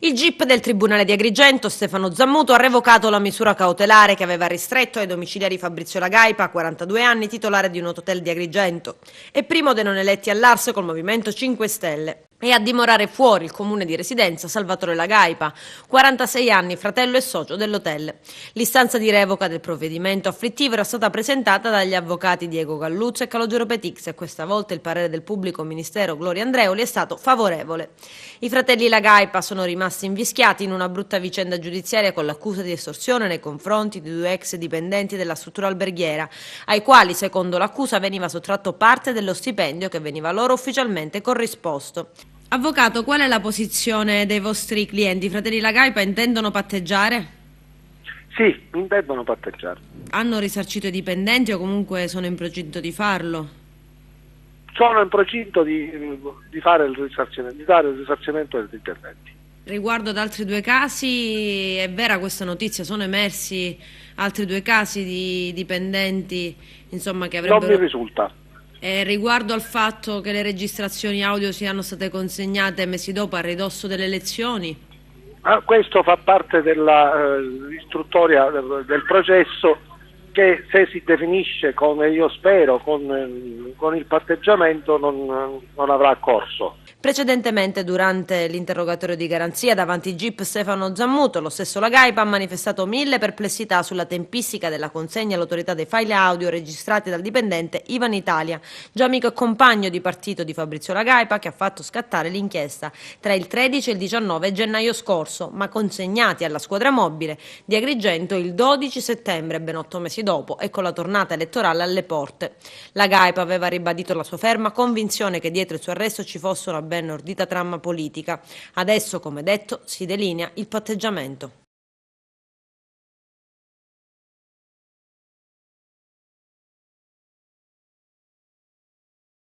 Il GIP del Tribunale di Agrigento, Stefano Zammuto, ha revocato la misura cautelare che aveva ristretto ai domiciliari Fabrizio Lagaipa, 42 anni, titolare di un hotel di Agrigento, e primo dei non eletti all'Ars col Movimento 5 Stelle. E a dimorare fuori il comune di residenza Salvatore Lagaipa, 46 anni, fratello e socio dell'hotel. L'istanza di revoca del provvedimento afflittivo era stata presentata dagli avvocati Diego Galluzzo e Calogero Petix e questa volta il parere del pubblico ministero Gloria Andreoli è stato favorevole. I fratelli Lagaipa sono rimasti invischiati in una brutta vicenda giudiziaria con l'accusa di estorsione nei confronti di due ex dipendenti della struttura alberghiera, ai quali, secondo l'accusa, veniva sottratto parte dello stipendio che veniva loro ufficialmente corrisposto. Avvocato, qual è la posizione dei vostri clienti? I fratelli Lagaipa intendono patteggiare? Sì, intendono patteggiare. Hanno risarcito i dipendenti o comunque sono in procinto di farlo? Sono in procinto di fare il risarcimento, di dare il risarcimento degli dipendenti. Riguardo ad altri due casi, è vera questa notizia? Sono emersi altri due casi di dipendenti, insomma, che avrebbero... Non mi risulta. Riguardo al fatto che le registrazioni audio siano state consegnate mesi dopo a ridosso delle elezioni? Questo fa parte dell'istruttoria del processo che, se si definisce come io spero con il patteggiamento, non avrà corso. Precedentemente, durante l'interrogatorio di garanzia davanti GIP Stefano Zammuto, lo stesso Lagaipa ha manifestato mille perplessità sulla tempistica della consegna all'autorità dei file audio registrati dal dipendente Ivan Italia, già amico e compagno di partito di Fabrizio Lagaipa, che ha fatto scattare l'inchiesta tra il 13 e il 19 gennaio scorso, ma consegnati alla squadra mobile di Agrigento il 12 settembre, ben 8 mesi dopo, e con la tornata elettorale alle porte. Lagaipa aveva ribadito la sua ferma convinzione che dietro il suo arresto ci fosse una ben ordita trama politica. Adesso, come detto, si delinea il patteggiamento.